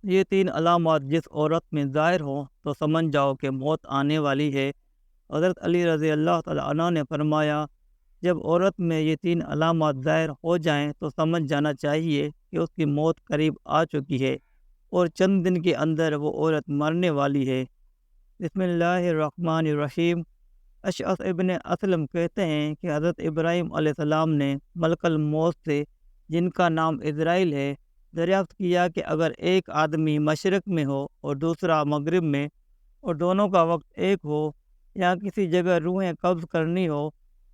یہ تین علامات جس عورت میں ظاہر ہوں تو سمجھ جاؤ کہ موت آنے والی ہے۔ حضرت علی رضی اللہ تعالیٰ عنہ نے فرمایا، جب عورت میں یہ تین علامات ظاہر ہو جائیں تو سمجھ جانا چاہیے کہ اس کی موت قریب آ چکی ہے اور چند دن کے اندر وہ عورت مرنے والی ہے۔ بسم اللہ الرحمن الرحیم۔ اشعث ابن اسلم کہتے ہیں کہ حضرت ابراہیم علیہ السلام نے ملک الموت سے، جن کا نام اسرائیل ہے، دریافت کیا کہ اگر ایک آدمی مشرق میں ہو اور دوسرا مغرب میں، اور دونوں کا وقت ایک ہو، یا کسی جگہ روحیں قبض کرنی ہو،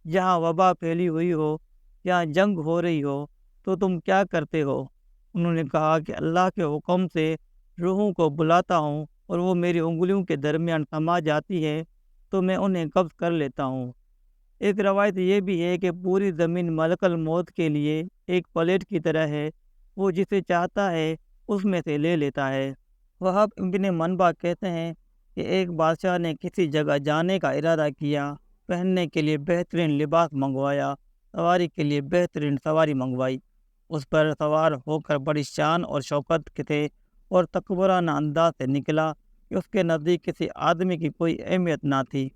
جہاں وبا پھیلی ہوئی ہو یا جنگ ہو رہی ہو، تو تم کیا کرتے ہو؟ انہوں نے کہا کہ اللہ کے حکم سے روحوں کو بلاتا ہوں اور وہ میری انگلیوں کے درمیان سما جاتی ہے تو میں انہیں قبض کر لیتا ہوں۔ ایک روایت یہ بھی ہے کہ پوری زمین ملک الموت کے لیے ایک پلیٹ کی طرح ہے، وہ جسے چاہتا ہے اس میں سے لے لیتا ہے۔ وہاب ابن منبع کہتے ہیں کہ ایک بادشاہ نے کسی جگہ جانے کا ارادہ کیا، پہننے کے لیے بہترین لباس منگوایا، سواری کے لیے بہترین سواری منگوائی، اس پر سوار ہو کر بڑی شان اور شوکت کے تھے اور تکبرانہ انداز سے نکلا کہ اس کے نزدیک کسی آدمی کی کوئی اہمیت نہ تھی۔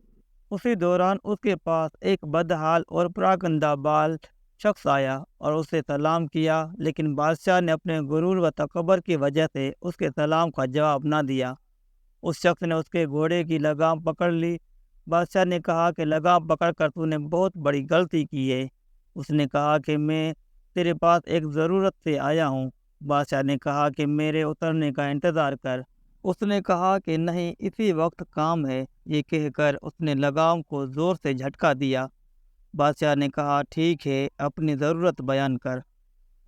اسی دوران اس کے پاس ایک بدحال اور پراگندہ بال شخص آیا اور اسے سلام کیا، لیکن بادشاہ نے اپنے غرور و تکبر کی وجہ سے اس کے سلام کا جواب نہ دیا۔ اس شخص نے اس کے گھوڑے کی لگام پکڑ لی۔ بادشاہ نے کہا کہ لگام پکڑ کر تو نے بہت بڑی غلطی کی ہے۔ اس نے کہا کہ میں تیرے پاس ایک ضرورت سے آیا ہوں۔ بادشاہ نے کہا کہ میرے اترنے کا انتظار کر۔ اس نے کہا کہ نہیں، اسی وقت کام ہے۔ یہ کہہ کر اس نے لگام کو زور سے جھٹکا دیا۔ بادشاہ نے کہا ٹھیک ہے، اپنی ضرورت بیان کر۔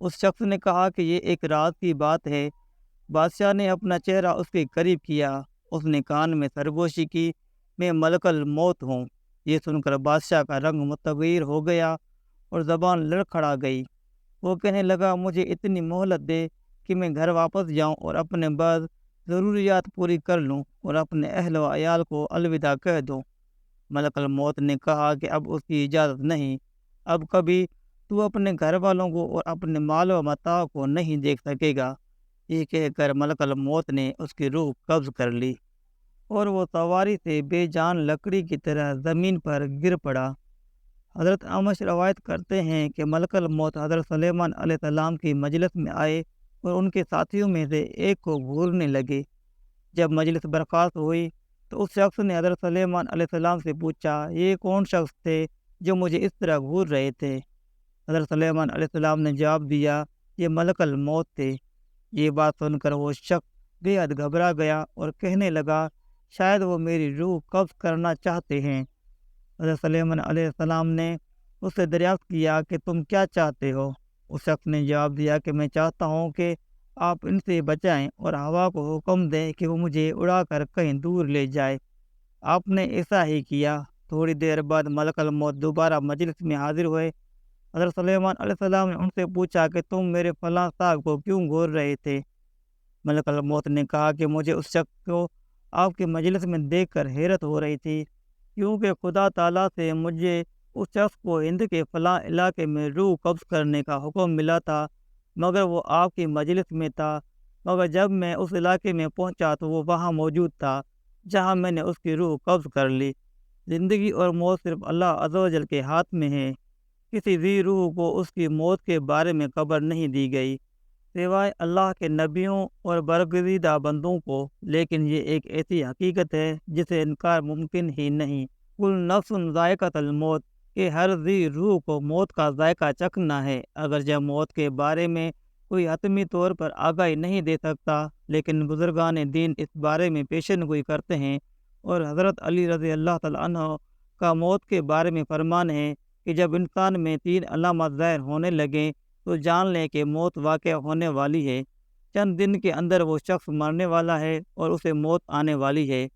اس شخص نے کہا کہ یہ ایک راز کی بات ہے۔ بادشاہ نے اپنا چہرہ اس کے قریب کیا۔ اس نے کان میں سرگوشی کی، میں ملک الموت ہوں۔ یہ سن کر بادشاہ کا رنگ متغیر ہو گیا اور زبان لڑکھڑا گئی۔ وہ کہنے لگا مجھے اتنی مہلت دے کہ میں گھر واپس جاؤں اور اپنے بعض ضروریات پوری کر لوں اور اپنے اہل و عیال کو الوداع کہہ دوں۔ ملک الموت نے کہا کہ اب اس کی اجازت نہیں، اب کبھی تو اپنے گھر والوں کو اور اپنے مال و متاع کو نہیں دیکھ سکے گا۔ یہ کہہ کر ملک الموت نے اس کی روح قبض کر لی اور وہ سواری سے بے جان لکڑی کی طرح زمین پر گر پڑا۔ حضرت اعمش روایت کرتے ہیں کہ ملک الموت حضرت سلیمان علیہ السلام کی مجلس میں آئے اور ان کے ساتھیوں میں سے ایک کو گھورنے لگے۔ جب مجلس برخاست ہوئی تو اس شخص نے حضرت سلیمان علیہ السلام سے پوچھا، یہ کون شخص تھے جو مجھے اس طرح گھور رہے تھے؟ حضرت سلیمان علیہ السلام نے جواب دیا، یہ ملک الموت تھے۔ یہ بات سن کر وہ شخص بے حد گھبرا گیا اور کہنے لگا، شاید وہ میری روح قبض کرنا چاہتے ہیں۔ حضرت سلیمان علیہ السلام نے اس سے دریافت کیا کہ تم کیا چاہتے ہو؟ اس شخص نے جواب دیا کہ میں چاہتا ہوں کہ آپ ان سے بچائیں اور ہوا کو حکم دیں کہ وہ مجھے اڑا کر کہیں دور لے جائے۔ آپ نے ایسا ہی کیا۔ تھوڑی دیر بعد ملک الموت دوبارہ مجلس میں حاضر ہوئے۔ حضرت سلیمان علیہ السلام نے ان سے پوچھا کہ تم میرے فلاں صاحب کو کیوں گھور رہے تھے؟ ملک الموت نے کہا کہ مجھے اس شخص کو آپ کی مجلس میں دیکھ کر حیرت ہو رہی تھی، کیونکہ خدا تعالیٰ سے مجھے اس شخص کو ہند کے فلاں علاقے میں روح قبض کرنے کا حکم ملا تھا، مگر وہ آپ کی مجلس میں تھا۔ مگر جب میں اس علاقے میں پہنچا تو وہ وہاں موجود تھا جہاں میں نے اس کی روح قبض کر لی۔ زندگی اور موت صرف اللہ عز و جل کے ہاتھ میں ہے۔ کسی بھی روح کو اس کی موت کے بارے میں خبر نہیں دی گئی سوائے اللہ کے نبیوں اور برگزیدہ بندوں کو، لیکن یہ ایک ایسی حقیقت ہے جسے انکار ممکن ہی نہیں۔ کل نفس ذائقۃ الموت، کہ ہر ذی روح کو موت کا ذائقہ چکھنا ہے۔ اگرچہ موت کے بارے میں کوئی حتمی طور پر آگاہی نہیں دے سکتا، لیکن بزرگان دین اس بارے میں پیشن گوئی کرتے ہیں، اور حضرت علی رضی اللہ تعالیٰ عنہ کا موت کے بارے میں فرمان ہے کہ جب انسان میں تین علامات ظاہر ہونے لگیں تو جان لیں کہ موت واقع ہونے والی ہے۔ چند دن کے اندر وہ شخص مرنے والا ہے اور اسے موت آنے والی ہے۔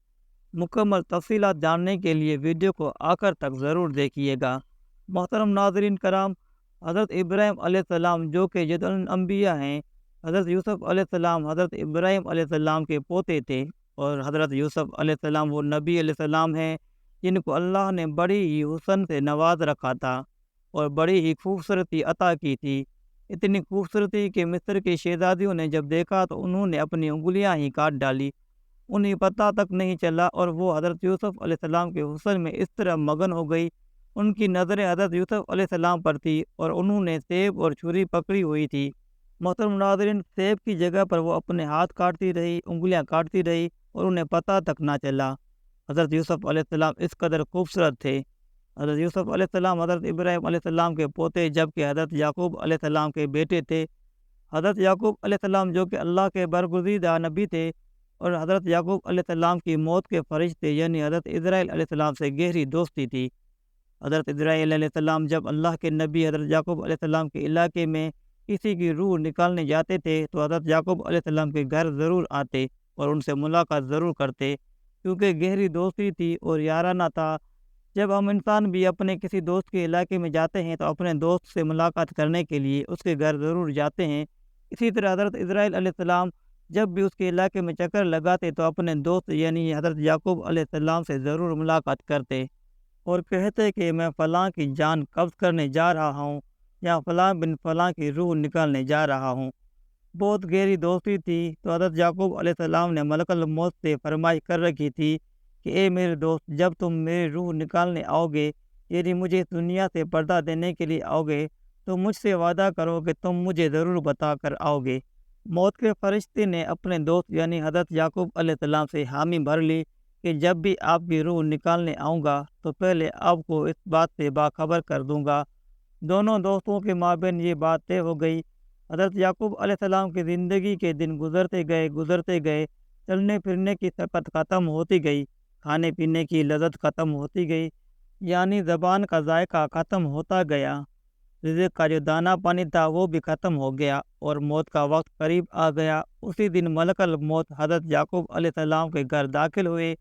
مکمل تفصیلات جاننے کے لیے ویڈیو کو آخر تک ضرور دیکھیے گا۔ محترم ناظرین کرام، حضرت ابراہیم علیہ السلام جو کہ جد الانبیاء ہیں، حضرت یوسف علیہ السلام حضرت ابراہیم علیہ السلام کے پوتے تھے، اور حضرت یوسف علیہ السلام وہ نبی علیہ السلام ہیں جن کو اللہ نے بڑی ہی حسن سے نواز رکھا تھا اور بڑی ہی خوبصورتی عطا کی تھی۔ اتنی خوبصورت تھی کہ مصر کی شہزادیوں نے جب دیکھا تو انہوں نے اپنی انگلیاں ہی کاٹ ڈالی۔ انہیں پتہ تک نہیں چلا اور وہ حضرت یوسف علیہ السلام کے حسن میں اس طرح مگن ہو گئی۔ ان کی نظریں حضرت یوسف علیہ السلام پر تھی اور انہوں نے سیب اور چھری پکڑی ہوئی تھی۔ محترم ناظرین، سیب کی جگہ پر وہ اپنے ہاتھ کاٹتی رہی، انگلیاں کاٹتی رہی اور انہیں پتہ تک نہ چلا۔ حضرت یوسف علیہ السلام اس قدر خوبصورت تھے۔ حضرت یوسف علیہ السلام حضرت ابراہیم علیہ السلام کے پوتے جبکہ حضرت یعقوب علیہ السلام کے بیٹے تھے۔ حضرت یعقوب علیہ السلام جو کہ اللہ کے برگزیدہ نبی تھے اور حضرت یعقوب علیہ السلام کی موت کے فرشتے یعنی حضرت اسرائیل علیہ السلام سے گہری دوستی تھی۔ حضرت اسرائیل علیہ السلام جب اللہ کے نبی حضرت یعقوب علیہ السلام کے علاقے میں کسی کی روح نکالنے جاتے تھے تو حضرت یعقوب علیہ السلام کے گھر ضرور آتے اور ان سے ملاقات ضرور کرتے، کیونکہ گہری دوستی تھی اور یارانہ تھا۔ جب ہم انسان بھی اپنے کسی دوست کے علاقے میں جاتے ہیں تو اپنے دوست سے ملاقات کرنے کے لیے اس کے گھر ضرور جاتے ہیں۔ اسی طرح حضرت اسرائیل علیہ السلام جب بھی اس کے علاقے میں چکر لگاتے تو اپنے دوست یعنی حضرت یعقوب علیہ السلام سے ضرور ملاقات کرتے اور کہتے کہ میں فلاں کی جان قبض کرنے جا رہا ہوں یا فلاں بن فلاں کی روح نکالنے جا رہا ہوں۔ بہت گہری دوستی تھی، تو حضرت یعقوب علیہ السلام نے ملک الموت سے فرمائش کر رکھی تھی کہ اے میرے دوست، جب تم میری روح نکالنے آؤ گے یعنی مجھے اس دنیا سے پردہ دینے کے لیے آؤ گے تو مجھ سے وعدہ کرو کہ تم مجھے ضرور بتا کر آؤ گے۔ موت کے فرشتے نے اپنے دوست یعنی حضرت یعقوب علیہ السلام سے حامی بھر لی کہ جب بھی آپ کی روح نکالنے آؤں گا تو پہلے آپ کو اس بات سے باخبر کر دوں گا۔ دونوں دوستوں کے مابین یہ بات طے ہو گئی۔ حضرت یعقوب علیہ السلام کی زندگی کے دن گزرتے گئے، چلنے پھرنے کی طاقت ختم ہوتی گئی، کھانے پینے کی لذت ختم ہوتی گئی، یعنی زبان کا ذائقہ ختم ہوتا گیا۔ رزق کا جو دانہ پانی تھا وہ بھی ختم ہو گیا اور موت کا وقت قریب آ گیا۔ اسی دن ملک الموت حضرت یعقوب علیہ السلام کے گھر داخل ہوئے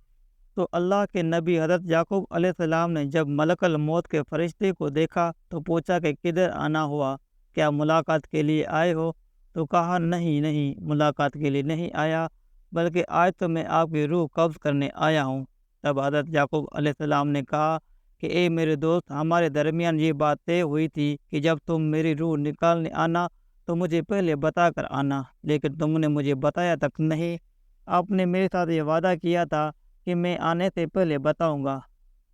تو اللہ کے نبی حضرت یعقوب علیہ السلام نے جب ملک الموت کے فرشتے کو دیکھا تو پوچھا کہ کدھر آنا ہوا، کیا ملاقات کے لیے آئے ہو؟ تو کہا نہیں ملاقات کے لیے نہیں آیا، بلکہ آج تو میں آپ کی روح قبض کرنے آیا ہوں۔ تب حضرت یعقوب علیہ السلام نے کہا کہ اے میرے دوست، ہمارے درمیان یہ بات طے ہوئی تھی کہ جب تم میری روح نکالنے آنا تو مجھے پہلے بتا کر آنا، لیکن تم نے مجھے بتایا تک نہیں۔ آپ نے میرے ساتھ یہ وعدہ کیا تھا کہ میں آنے سے پہلے بتاؤں گا،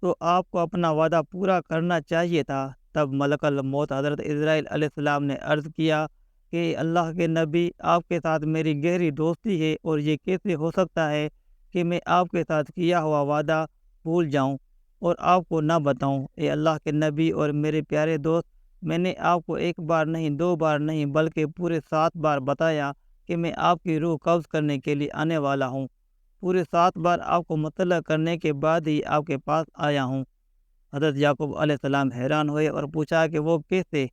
تو آپ کو اپنا وعدہ پورا کرنا چاہیے تھا۔ تب ملک الموت حضرت اسرائیل علیہ السلام نے عرض کیا کہ اللہ کے نبی، آپ کے ساتھ میری گہری دوستی ہے اور یہ کیسے ہو سکتا ہے کہ میں آپ کے ساتھ کیا ہوا وعدہ بھول جاؤں اور آپ کو نہ بتاؤں۔ اے اللہ کے نبی اور میرے پیارے دوست، میں نے آپ کو ایک بار نہیں، دو بار نہیں، بلکہ پورے 7 بار بتایا کہ میں آپ کی روح قبض کرنے کے لیے آنے والا ہوں۔ پورے 7 بار آپ کو مطلع کرنے کے بعد ہی آپ کے پاس آیا ہوں۔ حضرت یعقوب علیہ السلام حیران ہوئے اور پوچھا کہ وہ کیسے؟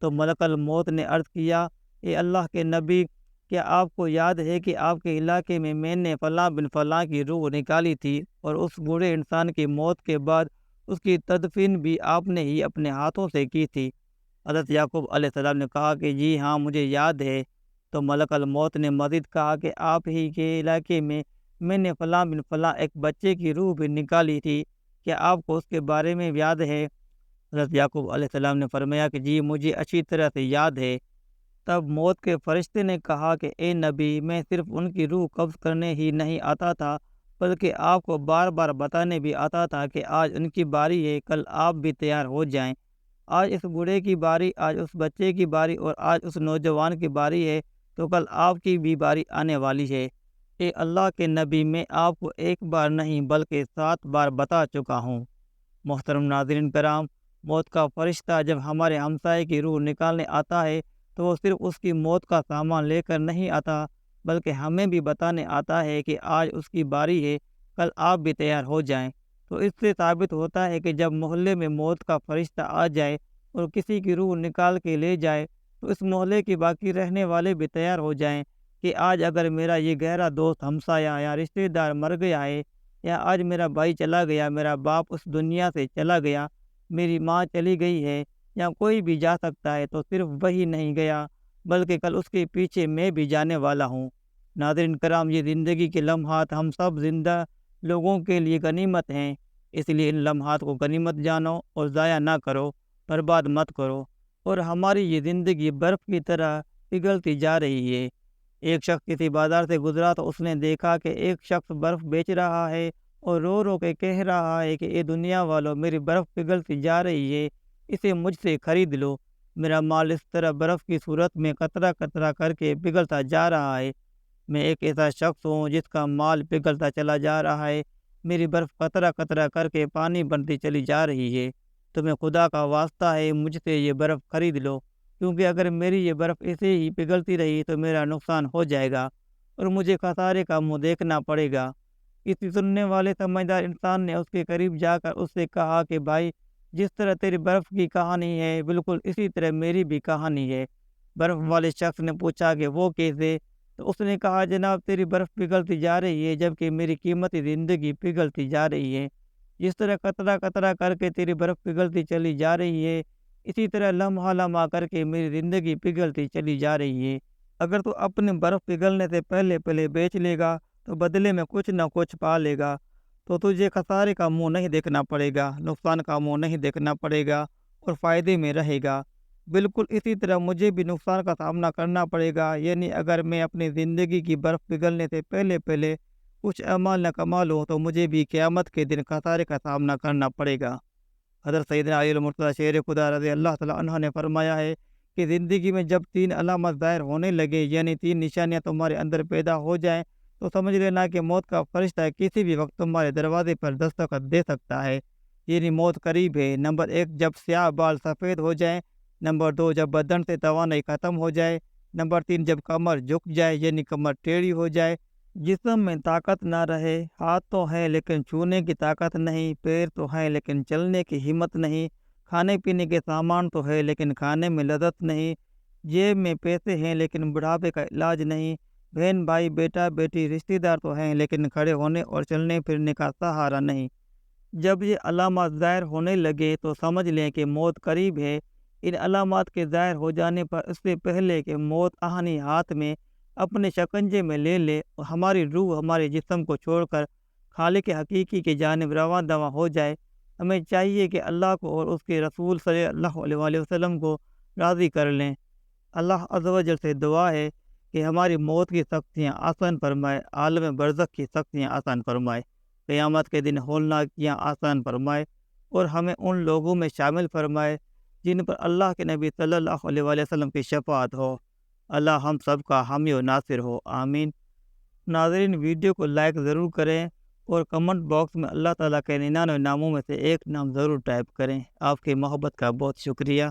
تو ملک الموت نے عرض کیا، اے اللہ کے نبی، کیا آپ کو یاد ہے کہ آپ کے علاقے میں نے فلاں بن فلاں کی روح نکالی تھی اور اس بوڑھے انسان کی موت کے بعد اس کی تدفین بھی آپ نے ہی اپنے ہاتھوں سے کی تھی؟ حضرت یعقوب علیہ السلام نے کہا کہ جی ہاں، مجھے یاد ہے۔ تو ملک الموت نے مزید کہا کہ آپ ہی کے علاقے میں نے فلاں بن فلاں ایک بچے کی روح بھی نکالی تھی، کیا آپ کو اس کے بارے میں یاد ہے؟ حضرت یعقوب علیہ السلام نے فرمایا کہ جی مجھے اچھی طرح سے یاد ہے۔ تب موت کے فرشتے نے کہا کہ اے نبی، میں صرف ان کی روح قبض کرنے ہی نہیں آتا تھا، بلکہ آپ کو بار بار بتانے بھی آتا تھا کہ آج ان کی باری ہے، کل آپ بھی تیار ہو جائیں۔ آج اس بوڑھے کی باری، آج اس بچے کی باری اور آج اس نوجوان کی باری ہے، تو کل آپ کی بھی باری آنے والی ہے۔ اے اللہ کے نبی، میں آپ کو ایک بار نہیں بلکہ 7 بار بتا چکا ہوں۔ محترم ناظرین کرام، موت کا فرشتہ جب ہمارے ہمسائے کی روح نکالنے آتا ہے تو وہ صرف اس کی موت کا سامان لے کر نہیں آتا، بلکہ ہمیں بھی بتانے آتا ہے کہ آج اس کی باری ہے، کل آپ بھی تیار ہو جائیں۔ تو اس سے ثابت ہوتا ہے کہ جب محلے میں موت کا فرشتہ آ جائے اور کسی کی روح نکال کے لے جائے تو اس محلے کے باقی رہنے والے بھی تیار ہو جائیں کہ آج اگر میرا یہ گہرا دوست، ہمسایہ یا رشتہ دار مر گیا ہے، یا آج میرا بھائی چلا گیا، میرا باپ اس دنیا سے چلا گیا، میری ماں چلی گئی ہے، یا کوئی بھی جا سکتا ہے، تو صرف وہی نہیں گیا بلکہ کل اس کے پیچھے میں بھی جانے والا ہوں۔ ناظرین کرام، یہ زندگی کے لمحات ہم سب زندہ لوگوں کے لیے غنیمت ہیں، اس لیے ان لمحات کو غنیمت جانو اور ضائع نہ کرو، برباد مت کرو۔ اور ہماری یہ زندگی برف کی طرح پگھلتی جا رہی ہے۔ ایک شخص کسی بازار سے گزرا تو اس نے دیکھا کہ ایک شخص برف بیچ رہا ہے اور رو رو کے کہہ رہا ہے کہ اے دنیا والوں، میری برف پگھلتی جا رہی ہے، اسے مجھ سے خرید لو۔ میرا مال اس طرح برف کی صورت میں قطرہ قطرہ کر کے پگھلتا جا رہا ہے۔ میں ایک ایسا شخص ہوں جس کا مال پگھلتا چلا جا رہا ہے، میری برف قطرہ قطرہ کر کے پانی بنتی چلی جا رہی ہے۔ تمہیں خدا کا واسطہ ہے، مجھ سے یہ برف خرید لو، کیونکہ اگر میری یہ برف ایسے ہی پگھلتی رہی تو میرا نقصان ہو جائے گا اور مجھے خسارے کا منہ دیکھنا پڑے گا۔ کسی سننے والے سمجھدار انسان نے اس کے قریب جا کر اس سے کہا کہ بھائی، جس طرح تیری برف کی کہانی ہے بالکل اسی طرح میری بھی کہانی ہے۔ برف والے شخص نے پوچھا کہ وہ کیسے؟ تو اس نے کہا، جناب، تیری برف پگھلتی جا رہی ہے جبکہ میری قیمتی زندگی پگھلتی جا رہی ہے۔ جس طرح قطرہ قطرہ کر کے تیری برف پگھلتی چلی جا رہی ہے، اسی طرح لمحہ لمحہ کر کے میری زندگی پگھلتی چلی جا رہی ہے۔ اگر تو اپنی برف پگھلنے سے پہلے پہلے بیچ لے گا تو بدلے میں کچھ نہ کچھ پا لے گا، تو تجھے خسارے کا منہ نہیں دیکھنا پڑے گا، نقصان کا منہ نہیں دیکھنا پڑے گا اور فائدے میں رہے گا۔ بالکل اسی طرح مجھے بھی نقصان کا سامنا کرنا پڑے گا، یعنی اگر میں اپنی زندگی کی برف پگھلنے سے پہلے پہلے کچھ اعمال نہ کما لوں تو مجھے بھی قیامت کے دن خسارے کا سامنا کرنا پڑے گا۔ حضرت سیدنا علی المرتضیٰ شیر خدا رضی اللہ تعالیٰ عنہ نے فرمایا ہے کہ زندگی میں جب 3 علامات ظاہر ہونے لگے، یعنی 3 نشانیاں تمہارے اندر پیدا ہو جائیں، تو سمجھ لینا کہ موت کا فرشتہ کسی بھی وقت تمہارے دروازے پر دستخط دے سکتا ہے، یعنی موت قریب ہے۔ نمبر 1، جب سیاہ بال سفید ہو جائیں۔ نمبر 2، جب بدن سے توانائی ختم ہو جائے۔ نمبر 3، جب کمر جھک جائے، یعنی کمر ٹیڑھی ہو جائے، جسم میں طاقت نہ رہے، ہاتھ تو ہیں لیکن چھونے کی طاقت نہیں، پیر تو ہیں لیکن چلنے کی ہمت نہیں، کھانے پینے کے سامان تو ہے لیکن کھانے میں لذت نہیں، جیب میں پیسے ہیں لیکن بڑھاپے کا علاج نہیں، بہن بھائی بیٹا بیٹی رشتہ دار تو ہیں لیکن کھڑے ہونے اور چلنے پھرنے کا سہارا نہیں۔ جب یہ علامات ظاہر ہونے لگے تو سمجھ لیں کہ موت قریب ہے۔ ان علامات کے ظاہر ہو جانے پر اس سے پہلے کہ موت آہنی ہاتھ میں اپنے شکنجے میں لے لے اور ہماری روح ہمارے جسم کو چھوڑ کر خالق حقیقی کی جانب رواں دواں ہو جائے، ہمیں چاہیے کہ اللہ کو اور اس کے رسول صلی اللہ علیہ وآلہ وسلم کو راضی کر لیں۔ اللہ عز و جل سے دعا ہے کہ ہماری موت کی سختیاں آسان فرمائے، عالم برزخ کی سختیاں آسان فرمائے، قیامت کے دن ہولناکیاں آسان فرمائے اور ہمیں ان لوگوں میں شامل فرمائے جن پر اللہ کے نبی صلی اللہ علیہ وآلہ وسلم کی شفاعت ہو۔ اللہ ہم سب کا حامی و ناصر ہو، آمین۔ ناظرین، ویڈیو کو لائک ضرور کریں اور کمنٹ باکس میں اللہ تعالیٰ کے 99 ناموں میں سے ایک نام ضرور ٹائپ کریں۔ آپ کی محبت کا بہت شکریہ۔